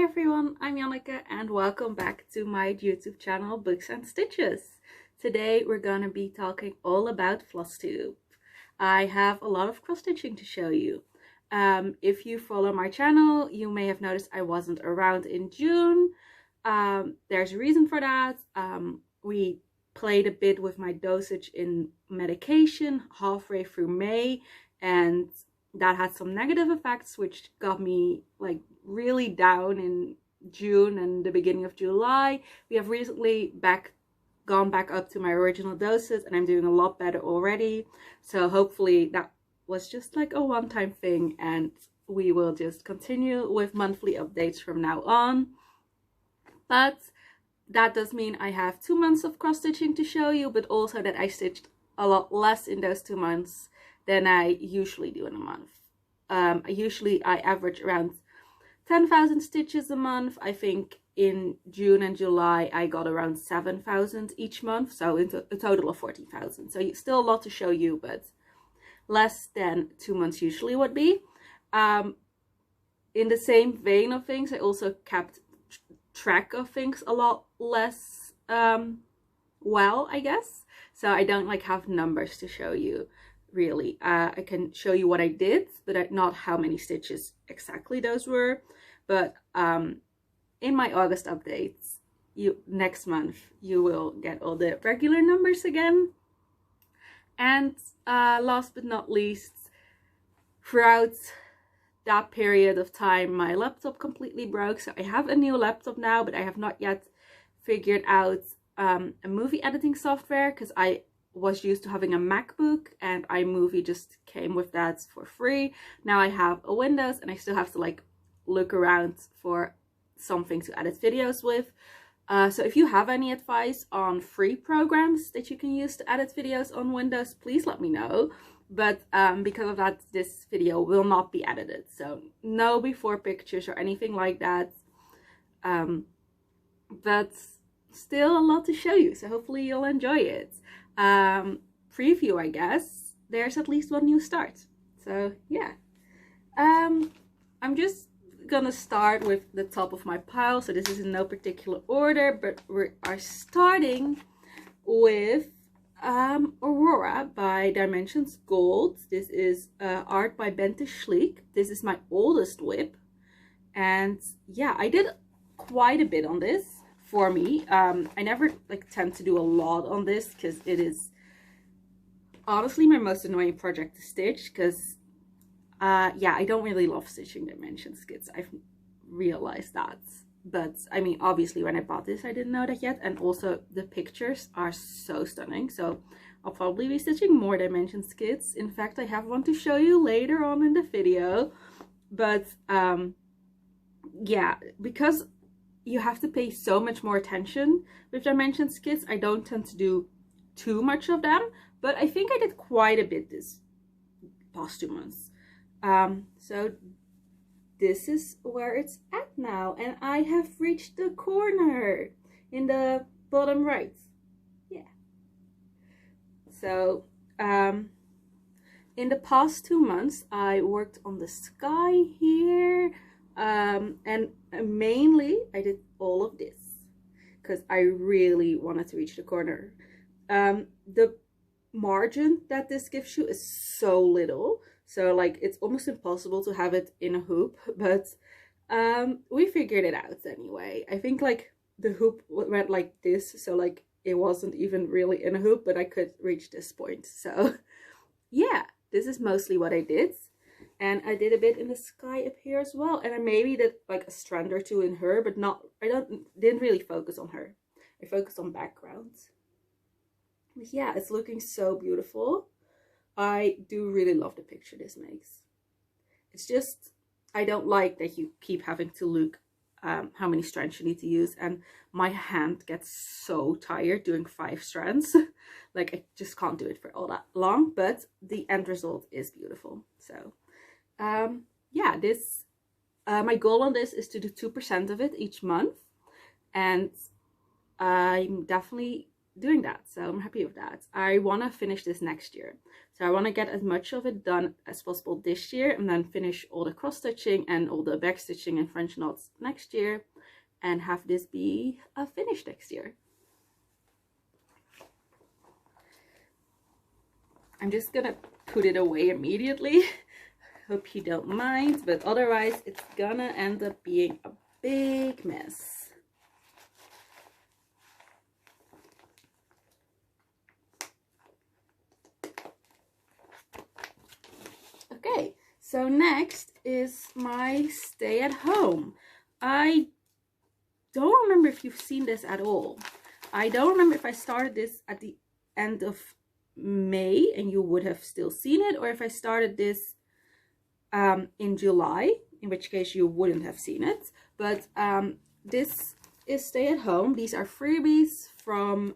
everyone, I'm Janneke and welcome back to my YouTube channel Books and Stitches. Today we're gonna be talking all about Flosstube. I have a lot of cross stitching to show you. If you follow my channel, you may have noticed I wasn't around in June. There's a reason for that. We played a bit with my dosage in medication halfway through May, and that had some negative effects which got me like really down in June and the beginning of July. We have recently gone back up to my original doses and I'm doing a lot better already. So hopefully that was just like a one-time thing and we will just continue with monthly updates from now on. But that does mean I have 2 months of cross stitching to show you, but also that I stitched a lot less in those 2 months than I usually do in a month. I average around 10,000 stitches a month. I think in June and July I got around 7,000 each month, so into a total of 40,000. So still a lot to show you, but less than 2 months usually would be. In the same vein of things, I also kept track of things a lot less well, I guess. So I don't like have numbers to show you. Really, I can show you what I did, but not how many stitches exactly those were. But in my August updates, next month you will get all the regular numbers again. And last but not least, throughout that period of time my laptop completely broke, so I have a new laptop now, but I have not yet figured out a movie editing software because I was used to having a MacBook and iMovie just came with that for free. Now I have a Windows and I still have to like look around for something to edit videos with. So if you have any advice on free programs that you can use to edit videos on Windows, please let me know. But because of that, this video will not be edited, so no before pictures or anything like that. But still a lot to show you, so hopefully you'll enjoy it. Preview, I guess, there's at least one new start. So yeah, I'm just gonna start with the top of my pile, so this is in no particular order, but we are starting with Aurora by Dimensions Gold. This is art by Bente Schlick. This is my oldest whip, and yeah, I did quite a bit on this. For me, I never like tend to do a lot on this because it is honestly my most annoying project to stitch, because yeah, I don't really love stitching dimension skits. I've realized that, but I mean, obviously when I bought this I didn't know that yet, and also the pictures are so stunning, so I'll probably be stitching more dimension skits. In fact, I have one to show you later on in the video. But yeah, because you have to pay so much more attention with dimension skits, I don't tend to do too much of them, but I think I did quite a bit this past 2 months. So this is where it's at now, and I have reached the corner in the bottom right. Yeah. So in the past 2 months I worked on the sky here. And mainly I did all of this because I really wanted to reach the corner. The margin that this gives you is so little, so like it's almost impossible to have it in a hoop, but we figured it out anyway. I think like the hoop went like this, so like it wasn't even really in a hoop, but I could reach this point. So yeah, this is mostly what I did. And I did a bit in the sky up here as well. And I maybe did like a strand or two in her, but didn't really focus on her. I focused on backgrounds. But yeah, it's looking so beautiful. I do really love the picture this makes. It's just, I don't like that you keep having to look how many strands you need to use. And my hand gets so tired doing 5 strands. Like I just can't do it for all that long, but the end result is beautiful. So yeah, this my goal on this is to do 2% of it each month, and I'm definitely doing that, so I'm happy with that. I want to finish this next year, so I want to get as much of it done as possible this year, and then finish all the cross stitching and all the back stitching and French knots next year, and have this be a finish next year. I'm just gonna put it away immediately. Hope you don't mind, but otherwise it's gonna end up being a big mess. Okay, so next is my stay at home. I don't remember if you've seen this at all. I don't remember if I started this at the end of May and you would have still seen it, or if I started this in July, in which case you wouldn't have seen it. But this is Stay at Home. These are freebies from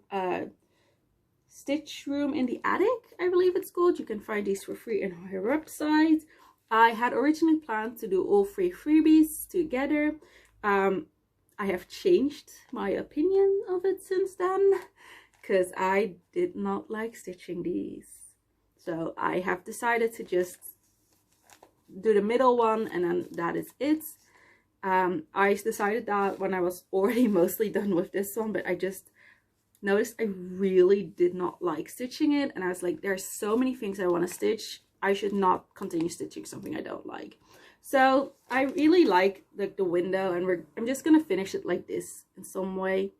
Stitch Room in the Attic, I believe it's called. You can find these for free on her website. I had originally planned to do all 3 freebies together. I have changed my opinion of it since then, because I did not like stitching these. So I have decided to just do the middle one, and then that is it. I decided that when I was already mostly done with this one, but I just noticed I really did not like stitching it, and I was like, there's so many things I want to stitch. I should not continue stitching something I don't like. So I really like the window, and I'm just gonna finish it like this in some way.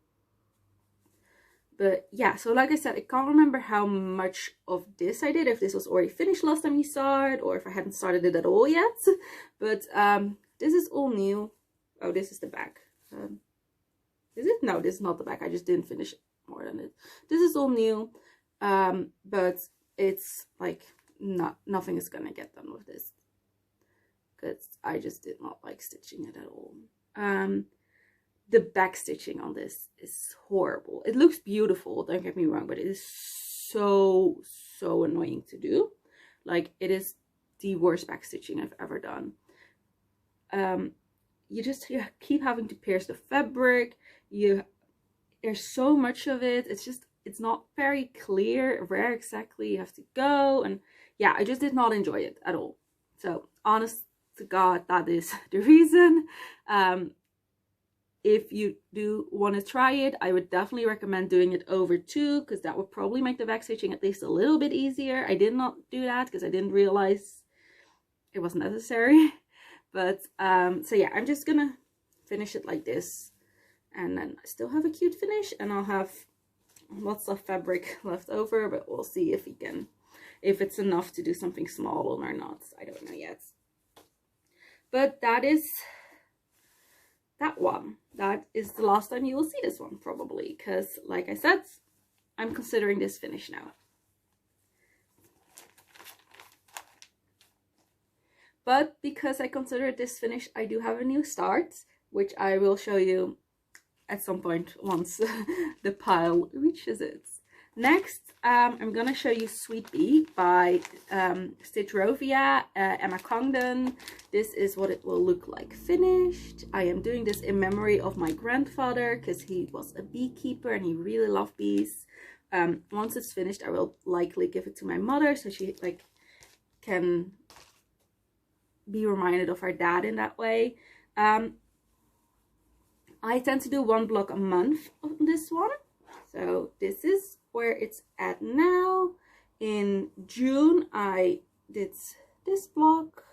But yeah, so like I said, I can't remember how much of this I did, if this was already finished last time you saw it, or if I hadn't started it at all yet. But this is all new. Oh, this is the back. Is it? No, this is not the back. I just didn't finish more than it. This is all new, but it's like nothing is gonna get done with this, because I just did not like stitching it at all. The back stitching on this is horrible. It looks beautiful, don't get me wrong, but it is so annoying to do. Like, it is the worst back stitching I've ever done. You keep having to pierce the fabric. There's so much of it. It's not very clear where exactly you have to go, and yeah, I just did not enjoy it at all. So honest to God, that is the reason. If you do want to try it, I would definitely recommend doing it over 2, because that would probably make the back stitching at least a little bit easier. I did not do that because I didn't realize it was necessary. But so yeah, I'm just gonna finish it like this, and then I still have a cute finish, and I'll have lots of fabric left over, but we'll see if it's enough to do something small or not. I don't know yet. But that is that one. That is the last time you will see this one, probably, because like I said, I'm considering this finished now. But because I consider this finished, I do have a new start, which I will show you at some point once the pile reaches it. Next, I'm gonna show you Sweet Bee by Stitch Rovia, Emma Congdon. This is what it will look like finished. I am doing this in memory of my grandfather, because he was a beekeeper and he really loved bees. Once it's finished, I will likely give it to my mother, so she can be reminded of her dad in that way. I tend to do 1 block a month on this one. So this is where it's at now. In June I did this block,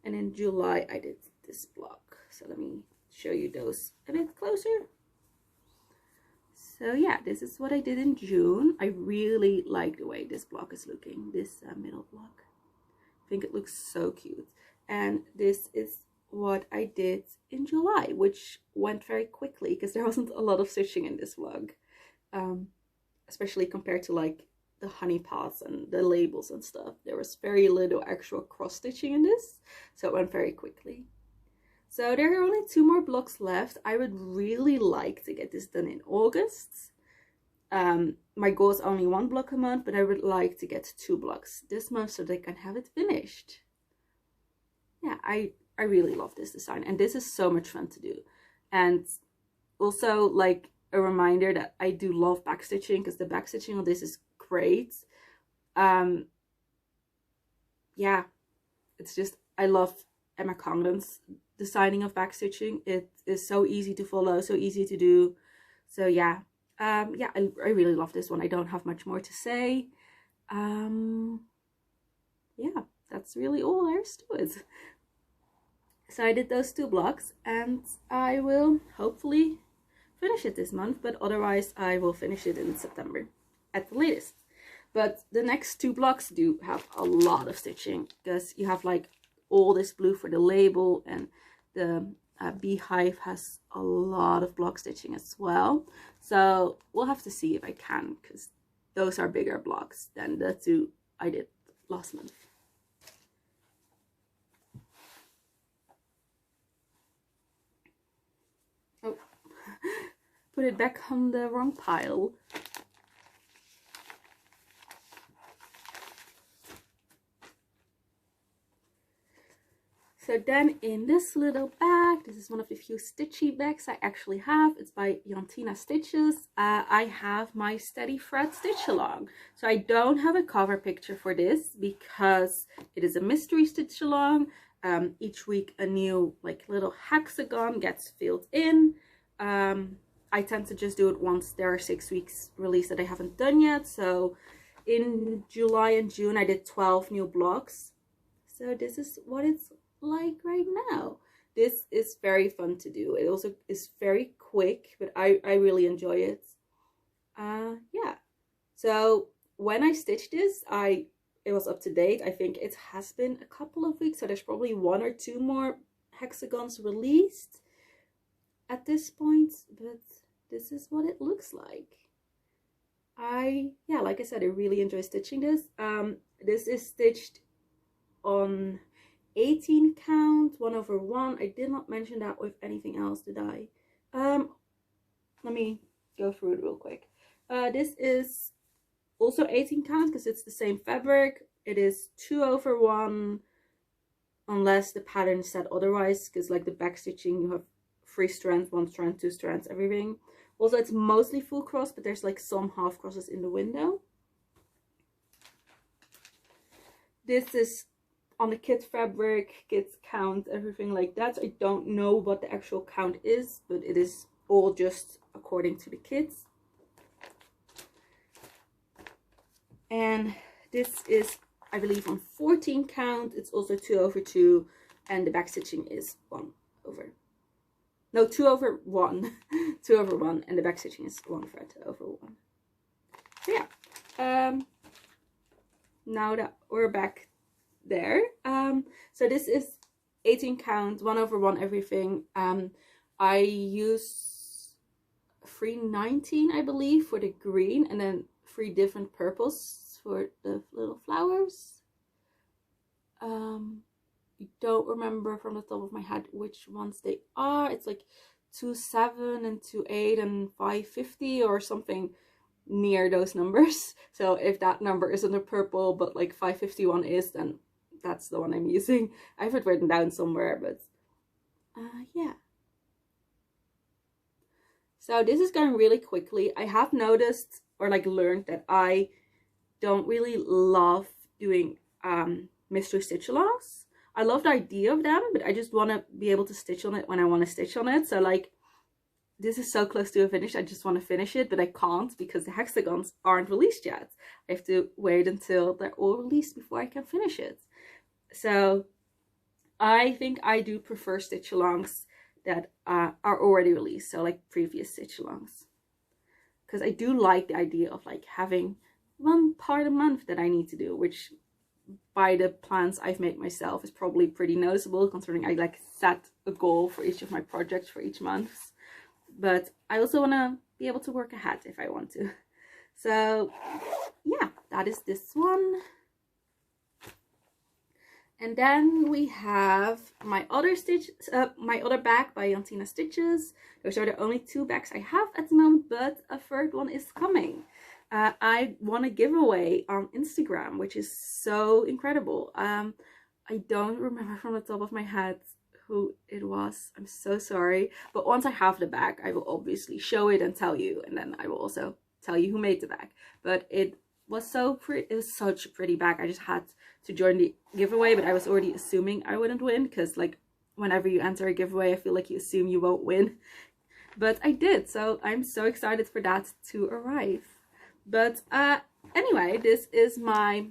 and in July I did this block. So let me show you those a bit closer. So yeah, this is what I did in June. I really like the way this block is looking, this middle block. I think it looks so cute. And this is what I did in July, which went very quickly because there wasn't a lot of stitching in this vlog, especially compared to like the honey pots and the labels and stuff. There was very little actual cross stitching in this, so it went very quickly. So there are only 2 more blocks left. I would really like to get this done in August. My goal is only 1 block a month, but I would like to get 2 blocks this month so they can have it finished. Yeah, I really love this design, and this is so much fun to do. And also, like, a reminder that I do love backstitching, because the backstitching on this is great. Yeah, it's just, I love Emma Congdon's designing of backstitching. It is so easy to follow, so easy to do. So yeah, yeah, I really love this one. I don't have much more to say. Yeah, that's really all there is to it. So I did those 2 blocks, and I will hopefully finish it this month, but otherwise I will finish it in September at the latest. But the next 2 blocks do have a lot of stitching, because you have like all this blue for the label, and the beehive has a lot of block stitching as well. So we'll have to see if I can, because those are bigger blocks than the 2 I did last month. Oh, put it back on the wrong pile. So then in this little bag, this is one of the few stitchy bags I actually have. It's by Zanna Stitches. I have my Steady Fred stitch along. So I don't have a cover picture for this because it is a mystery stitch along. Each week a new like little hexagon gets filled in. I tend to just do it once there are 6 weeks release that I haven't done yet. So in July and June I did 12 new blocks. So this is what it's like right now. This is very fun to do. It also is very quick, but I really enjoy it. Yeah, so when I stitched this, it was up to date. I think it has been a couple of weeks, so there's probably 1 or 2 more hexagons released at this point, but this is what it looks like. Yeah, like I said, I really enjoy stitching this. This is stitched on 18 count, 1/1. I did not mention that with anything else, did I? Let me go through it real quick. This is also 18 count because it's the same fabric. It is 2/1 unless the pattern said otherwise, because like the back stitching you have 3 strands, 1 strand, 2 strands, everything. Also it's mostly full cross, but there's like some half crosses in the window. This is on the kit fabric, kit count, everything like that. I don't know what the actual count is, but it is all just according to the kits. And this is, I believe, on 14 count. It's also 2/2, and the back stitching is 2/1. 2/1, and the back stitching is 1 thread over 1. So yeah, now that we're back there, so this is 18 count, 1/1 everything. I use 319, I believe, for the green, and then 3 different purples for the little flowers. I don't remember from the top of my head which ones they are. It's like 2.7 and 2.8 and 5.50 or something near those numbers. So if that number isn't a purple but like 551 is, then that's the one I'm using. I have it written down somewhere, but yeah. So this is going really quickly. I have noticed, or like learned, that I don't really love doing mystery stitch alongs. I love the idea of them, but I just want to be able to stitch on it when I want to stitch on it. So like, this is so close to a finish, I just want to finish it, but I can't because the hexagons aren't released yet. I have to wait until they're all released before I can finish it. So I think I do prefer stitch alongs that are already released, so like previous stitch alongs, because I do like the idea of like having 1 part a month that I need to do, which by the plans I've made myself is probably pretty noticeable, considering I like set a goal for each of my projects for each month. But I also want to be able to work ahead if I want to. So yeah, that is this one. And then we have my other bag by Zanna Stitches. Those are the only 2 bags I have at the moment, but a 3rd one is coming. I won a giveaway on Instagram, which is so incredible. I don't remember from the top of my head who it was. I'm so sorry. But once I have the bag, I will obviously show it and tell you. And then I will also tell you who made the bag. But it was so pretty. It was such a pretty bag. I just had to join the giveaway, but I was already assuming I wouldn't win. Because like whenever you enter a giveaway, I feel like you assume you won't win. But I did. So I'm so excited for that to arrive. But anyway, this is my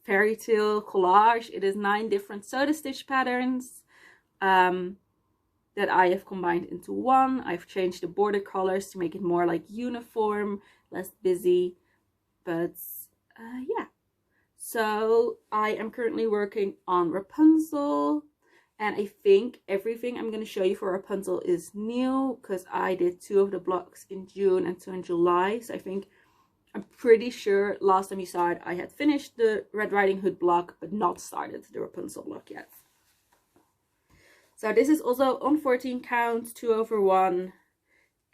fairy tale collage. It is 9 different soda stitch patterns that I have combined into one. I've changed the border colors to make it more like uniform, less busy, but yeah. So I am currently working on Rapunzel, and I think everything I'm going to show you for Rapunzel is new because I did 2 of the blocks in June and 2 in July. So I'm pretty sure last time you saw it, I had finished the Red Riding Hood block, but not started the Rapunzel block yet. So this is also on 14 count, 2 over 1.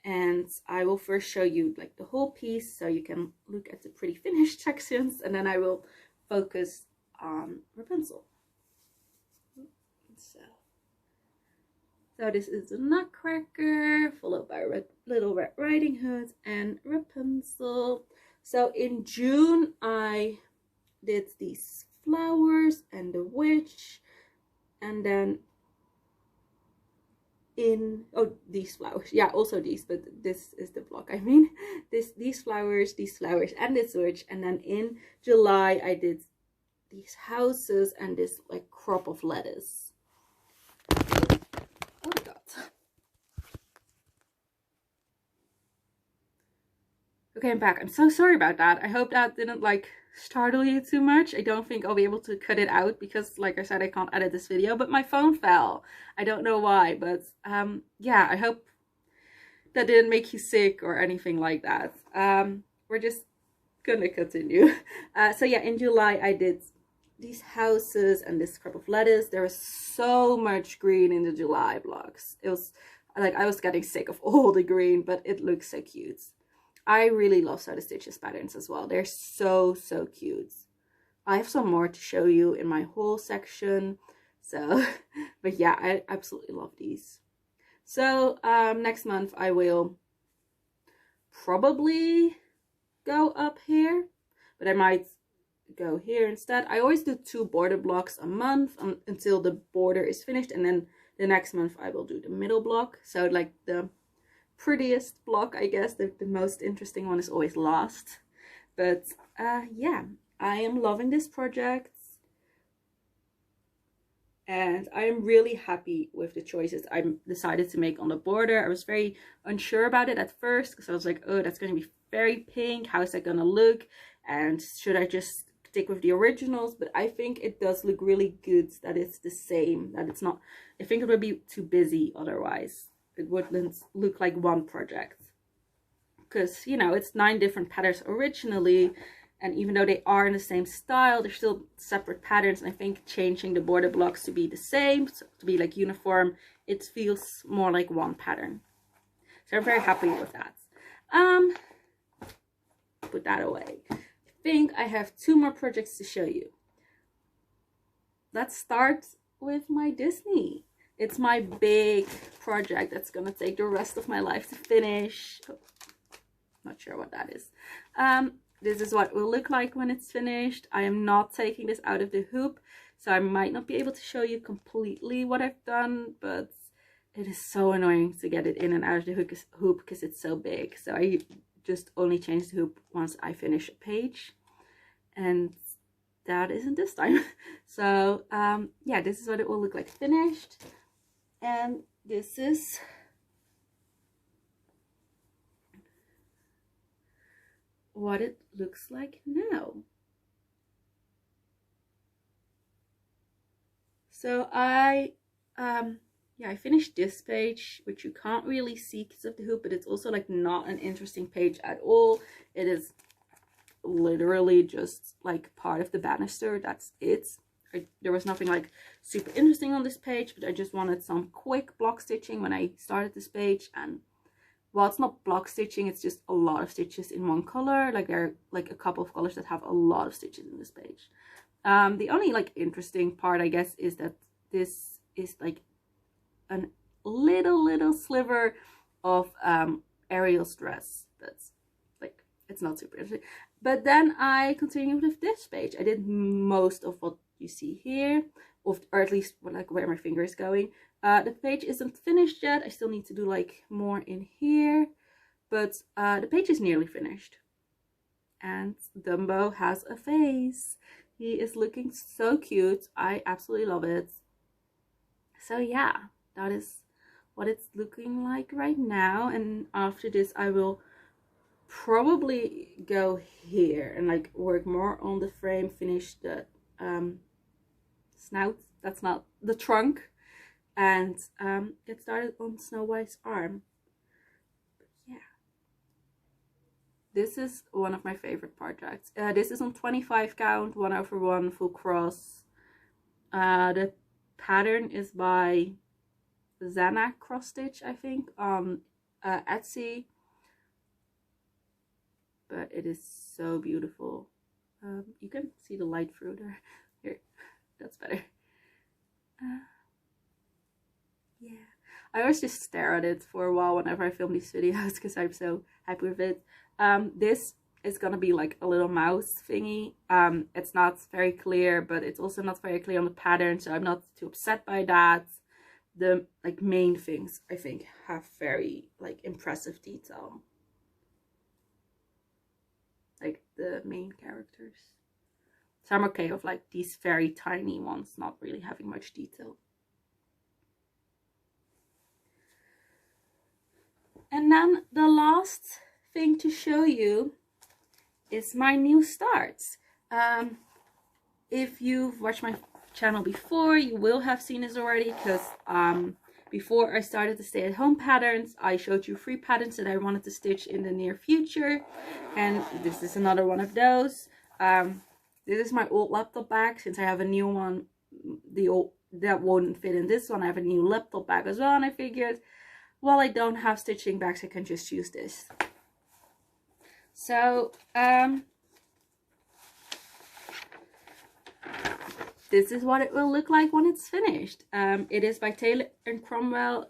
And I will first show you like the whole piece so you can look at the pretty finished sections. And then I will focus on Rapunzel. So this is the Nutcracker, followed by Little Red Riding Hood and Rapunzel. So in June, I did these flowers and the witch, and then these flowers, yeah, also these, but this is the block, I mean, these flowers, and this witch. And then in July, I did these houses and this like crop of lettuce. Oh my god. Okay, I'm back. I'm so sorry about that. I hope that didn't like startle you too much. I don't think I'll be able to cut it out because like I said, I can't edit this video, but my phone fell. I don't know why, but yeah, I hope that didn't make you sick or anything like that. We're just gonna continue. So yeah, in July I did these houses and this crop of lettuce. There was so much green in the July blocks. It was like I was getting sick of all the green, but it looks so cute. I really love Soda Stitches patterns as well. They're so cute. I have some more to show you in my haul section. So, but yeah, I absolutely love these. So next month I will probably go up here, but I might go here instead. I always do 2 border blocks a month until the border is finished, and then the next month I will do the middle block. So like the prettiest block, I guess, the most interesting one is always last. But yeah, I am loving this project and I am really happy with the choices I decided to make on the border. I was very unsure about it at first because I was like, oh, that's going to be very pink, how is that going to look, and should I just stick with the originals? But I think it does look really good that it's the same, that it's not, I think it would be too busy otherwise. It wouldn't look like one project because, you know, it's 9 different patterns originally, and even though they are in the same style, they're still separate patterns. And I think changing the border blocks to be the same, so to be like uniform, it feels more like one pattern. So I'm very happy with that. Put that away. I think I have 2 more projects to show you. Let's start with my Disney. It's my big project that's gonna take the rest of my life to finish. Oh, not sure what that is. This is what it will look like when it's finished. I am not taking this out of the hoop, so I might not be able to show you completely what I've done, but it is so annoying to get it in and out of the hoop because it's so big. So I just only change the hoop once I finish a page, and that isn't this time. So yeah, this is what it will look like finished. And this is what it looks like now. So I finished this page, which you can't really see because of the hoop, but it's also like not an interesting page at all. It is literally just like part of the banister. That's it. There was nothing like super interesting on this page, but I just wanted some quick block stitching when I started this page. And well, it's not block stitching, it's just a lot of stitches in one color. Like there are like a couple of colors that have a lot of stitches in this page. The only like interesting part, I guess, is that this is like a little sliver of Ariel's dress. That's like, it's not super interesting. But then I continued with this page. I did most of what you see here, or at least like where my finger is going. The page isn't finished yet. I still need to do like more in here, but the page is nearly finished. And Dumbo has a face. He is looking so cute. I absolutely love it. So yeah, that is what it's looking like right now. And after this I will probably go here and like work more on the frame, finish the snout, that's not the trunk, and get started on Snow White's arm. But yeah, this is one of my favorite projects. This is on 25 count, 1/1 full cross. The pattern is by Zanna Cross Stitch, I think, on Etsy. But it is so beautiful. You can see the light through there. Here, that's better. Yeah, I always just stare at it for a while whenever I film these videos because I'm so happy with it. This is gonna be like a little mouse thingy. It's not very clear, but it's also not very clear on the pattern, so I'm not too upset by that. The like main things I think have very like impressive detail, like the main characters. So I'm okay with like these very tiny ones not really having much detail. And then the last thing to show you is my new starts. If you've watched my channel before, you will have seen this already, because before I started the stay-at-home patterns, I showed you 3 patterns that I wanted to stitch in the near future, and this is another one of those. This is my old laptop bag. Since I have a new one, that won't fit in this one. I have a new laptop bag as well, and I figured, well, I don't have stitching bags, I can just use this. So this is what it will look like when it's finished. It is by Taylor and Cromwell,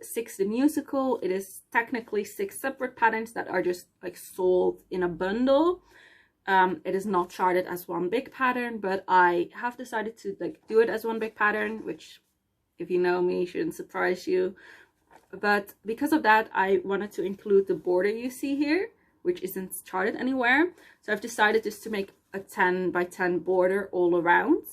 6 the musical. It is technically 6 separate patterns that are just like sold in a bundle. It is not charted as one big pattern, but I have decided to like do it as one big pattern, which, if you know me, shouldn't surprise you. But because of that, I wanted to include the border you see here, which isn't charted anywhere. So I've decided just to make a 10 by 10 border all around.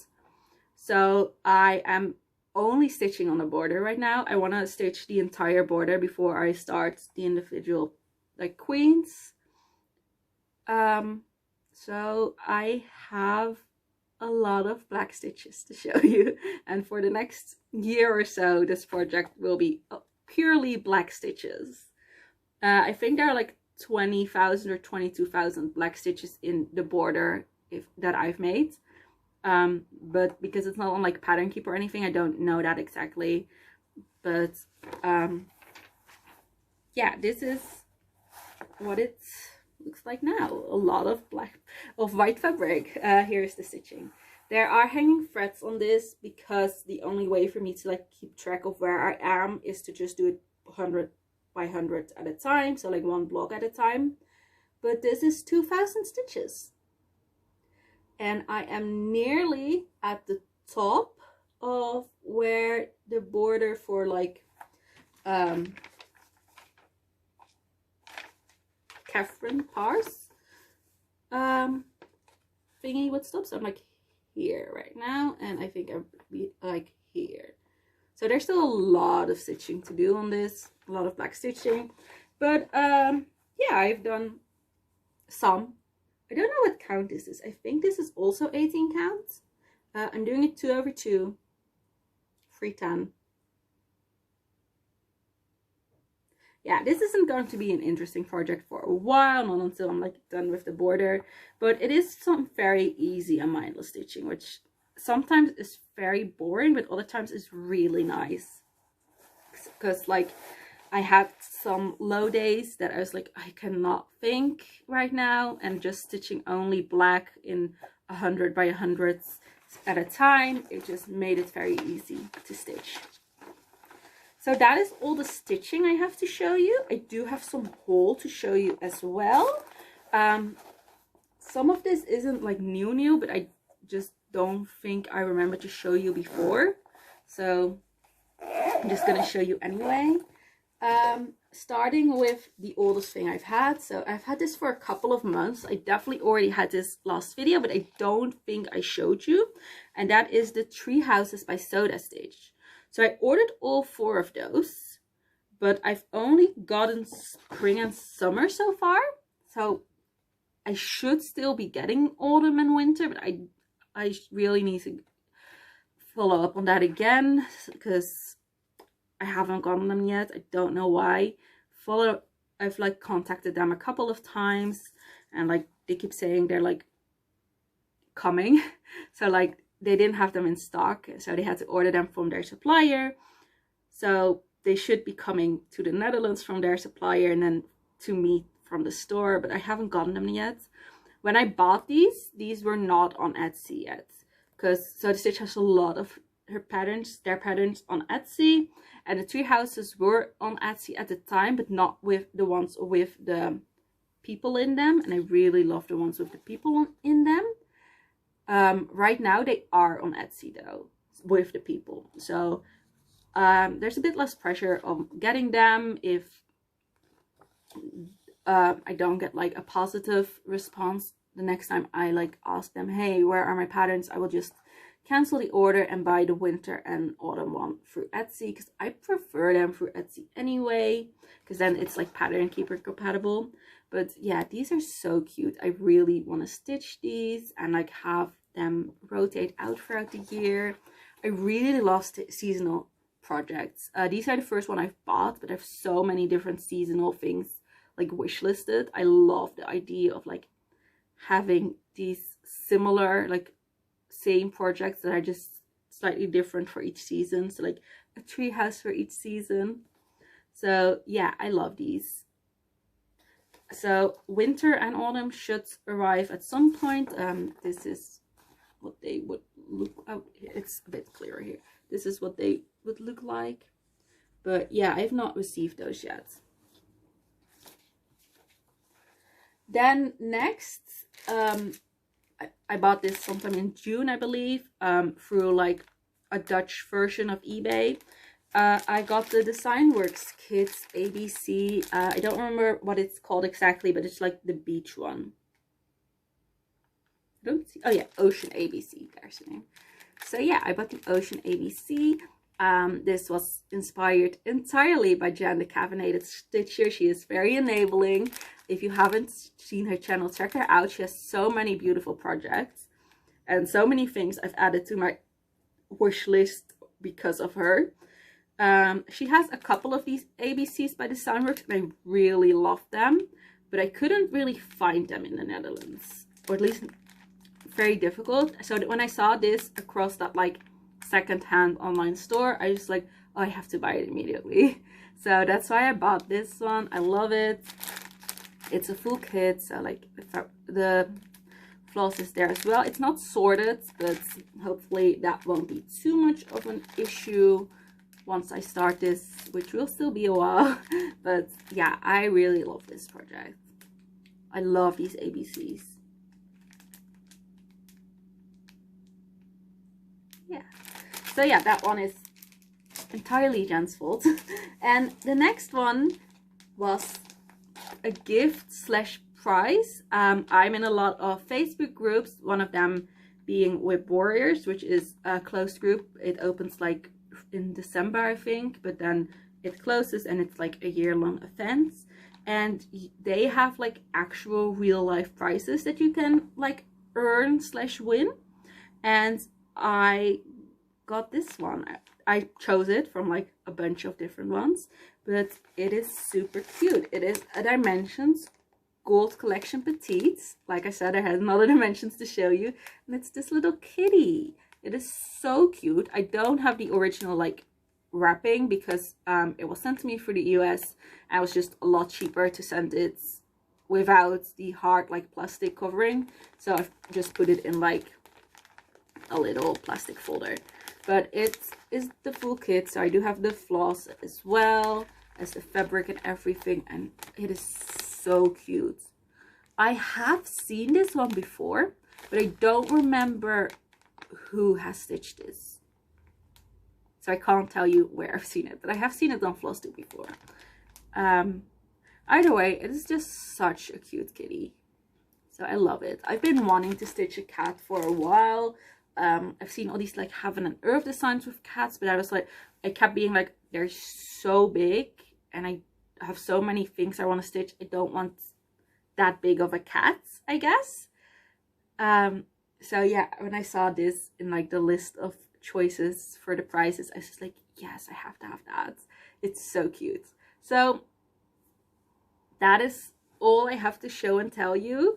So I am only stitching on the border right now. I want to stitch the entire border before I start the individual like queens. So I have a lot of black stitches to show you, and for the next year or so this project will be purely black stitches. I think there are like 20,000 or 22,000 black stitches in the border that I've made, but because it's not on like Pattern Keep or anything, I don't know that exactly. But yeah, this is what it looks like now. A lot of white fabric. Here's the stitching. There are hanging threads on this because the only way for me to like keep track of where I am is to just do it 100 by 100 at a time, so like one block at a time. But this is 2,000 stitches, and I am nearly at the top of where the border for like Catherine Parr's thingy would stop. So I'm like here right now, and I think I'll be like here. So there's still a lot of stitching to do on this, a lot of black stitching, but yeah, I've done some. I don't know what count this is. I think this is also 18 counts. I'm doing it 2 over 2, 310. Yeah, this isn't going to be an interesting project for a while, not until I'm like done with the border, but it is some very easy and mindless stitching, which sometimes is very boring, but other times is really nice. Because like I had some low days that I was like, I cannot think right now, and just stitching only black in 100 by 100s at a time. It just made it very easy to stitch. So that is all the stitching I have to show you. I do have some haul to show you as well. Some of this isn't like new, but I just don't think I remember to show you before. So I'm just gonna show you anyway. Starting with the oldest thing I've had. So I've had this for a couple of months. I definitely already had this last video, but I don't think I showed you. And that is the Tree Houses by Soda Stitch. So I ordered all 4 of those, but I've only gotten spring and summer so far. So I should still be getting autumn and winter, but I really need to follow up on that again because I haven't gotten them yet. I don't know why. I've like contacted them a couple of times, and like they keep saying they're like coming. So like they didn't have them in stock, so they had to order them from their supplier. So they should be coming to the Netherlands from their supplier and then to me from the store, but I haven't gotten them yet. When I bought these were not on Etsy yet, because Soda Stitch has a lot of their patterns on Etsy, and the Tree Houses were on Etsy at the time, but not with the ones with the people in them, and I really love the ones with the people in them. Right now they are on Etsy though, with the people, so there's a bit less pressure on getting them if I don't get like a positive response the next time I like ask them, hey, where are my patterns? I will just cancel the order and buy the winter and autumn one through Etsy, because I prefer them through Etsy anyway, because then it's like Pattern Keeper compatible. But yeah, these are so cute. I really want to stitch these and like have them rotate out throughout the year. I really love seasonal projects. These are the first one I've bought, but I have so many different seasonal things like wishlisted. I love the idea of like having these similar like same projects that are just slightly different for each season, so like a tree house for each season. So yeah, I love these. So winter and autumn should arrive at some point. This is what they would look out. It's a bit clearer here. This is what they would look like, but yeah, I've not received those yet. Then next, I bought this sometime in June, I believe, through like a Dutch version of eBay. I got the Design Works Kits ABC. I don't remember what it's called exactly, but it's like the beach one. I don't see. Oh yeah, Ocean ABC. There's the name. So yeah, I bought the Ocean ABC. This was inspired entirely by Jan the Caffeinated Stitcher. She is very enabling. If you haven't seen her channel, check her out. She has so many beautiful projects and so many things I've added to my wish list because of her. She has a couple of these ABCs by Design Works, and I really love them, but I couldn't really find them in the Netherlands, or at least very difficult. So when I saw this across that like second-hand online store, I was like, oh, I have to buy it immediately. So that's why I bought this one. I love it. It's a full kit, so like the floss is there as well. It's not sorted, but hopefully that won't be too much of an issue once I start this, which will still be a while. But yeah, I really love this project. I love these ABCs. Yeah, so yeah, that one is entirely Jen's fault. And the next one was a gift slash prize. I'm in a lot of Facebook groups, one of them being Whip Warriors, which is a closed group. It opens like in December, I think, but then it closes, and it's like a year-long event, and they have like actual real life prizes that you can like earn slash win. And I got this one. I chose it from like a bunch of different ones, but it is super cute. It is a Dimensions Gold Collection Petites. Like I said, I had another Dimensions to show you, and it's this little kitty. It is so cute. I don't have the original like wrapping because it was sent to me through the US, and it was just a lot cheaper to send it without the hard like plastic covering. So I've just put it in like a little plastic folder. But it is the full kit, so I do have the floss as well as the fabric and everything, and it is so cute. I have seen this one before, but I don't remember who has stitched this, so I can't tell you where I've seen it, but I have seen it on Flosstube before. Either way, it is just such a cute kitty, so I love it. I've been wanting to stitch a cat for a while. I've seen all these like heaven and earth designs with cats, but I was like, I kept being like, they're so big and I have so many things I want to stitch. I don't want that big of a cat, I guess. So yeah, when I saw this in like the list of choices for the prices, I was just like, yes, I have to have that. It's so cute. So that is all I have to show and tell you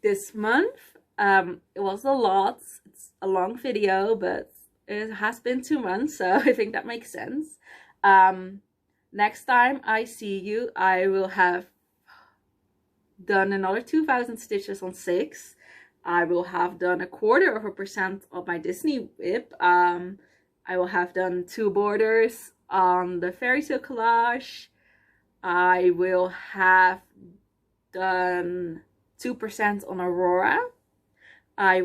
this month. It was a lot. It's a long video, but it has been 2 months, so I think that makes sense. Next time I see you, I will have done another 2,000 stitches on 6. I will have done 0.25% of my Disney whip. I will have done 2 borders on the fairy tale collage. I will have done 2% on Aurora. I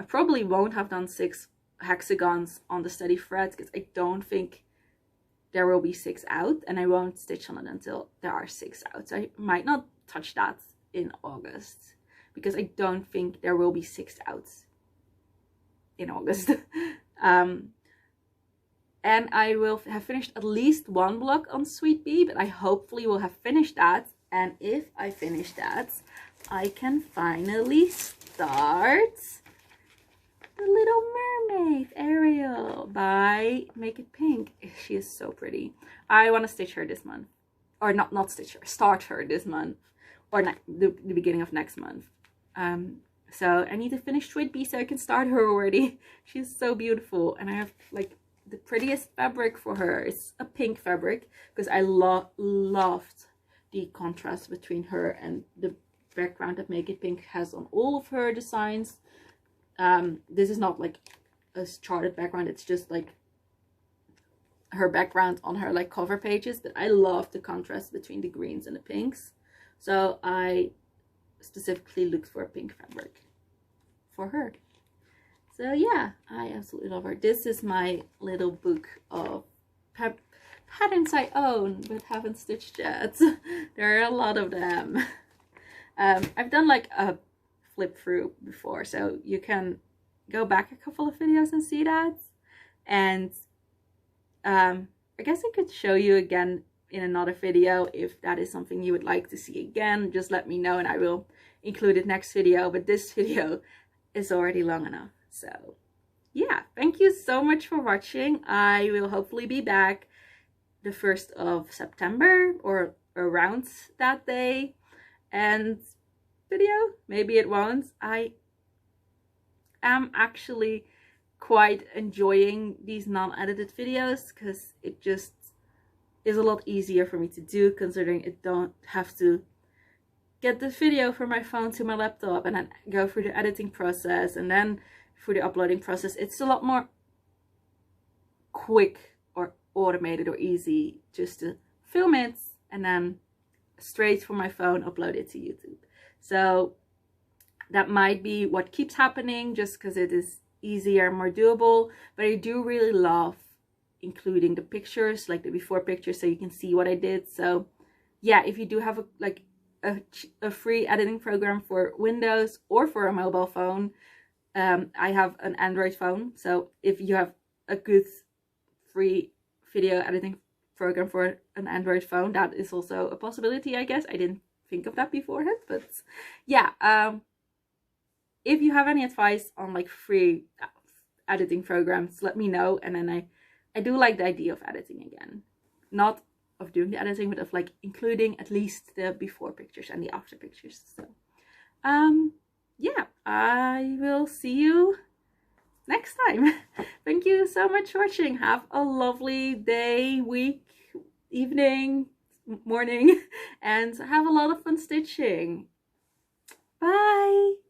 probably won't have done 6 hexagons on the steady thread because I don't think there will be 6 out, and I won't stitch on it until there are 6 out. So I might not touch that in August because I don't think there will be 6 out in August. And I will have finished at least 1 block on Sweet Bee, but I hopefully will have finished that. And if I finish that, I can finally start the Little Mermaid Ariel by Make It Pink. She is so pretty. I want to stitch her this month, or not stitch her, start her this month, or the beginning of next month. So I need to finish Sweet Bee so I can start her already. She's so beautiful, and I have like the prettiest fabric for her. It's a pink fabric because I loved the contrast between her and the background that Make It Pink has on all of her designs. This is not like a charted background, it's just like her background on her like cover pages, but I love the contrast between the greens and the pinks, so I specifically looked for a pink fabric for her. So yeah, I absolutely love her. This is my little book of patterns I own but haven't stitched yet. There are a lot of them. I've done like a flip through before, so you can go back a couple of videos and see that. And I guess I could show you again in another video if that is something you would like to see again. Just let me know and I will include it next video, but this video is already long enough. So yeah, thank you so much for watching. I will hopefully be back the 1st of September or around that day. And video, maybe it won't. I am actually quite enjoying these non-edited videos because it just is a lot easier for me to do, considering I don't have to get the video from my phone to my laptop and then go through the editing process and then through the uploading process. It's a lot more quick or automated or easy just to film it and then straight from my phone upload it to YouTube. So that might be what keeps happening, just because it is easier, more doable. But I do really love including the pictures, like the before pictures, so you can see what I did. So yeah, if you do have a free editing program for Windows or for a mobile phone, I have an Android phone, so if you have a good free video editing program for an Android phone, that is also a possibility, I guess. I didn't think of that beforehand, but yeah, if you have any advice on like free editing programs, let me know. And then I do like the idea of editing again, not of doing the editing, but of like including at least the before pictures and the after pictures. So yeah, I will see you next time. Thank you so much for watching. Have a lovely day, week, evening, morning, and have a lot of fun stitching. Bye.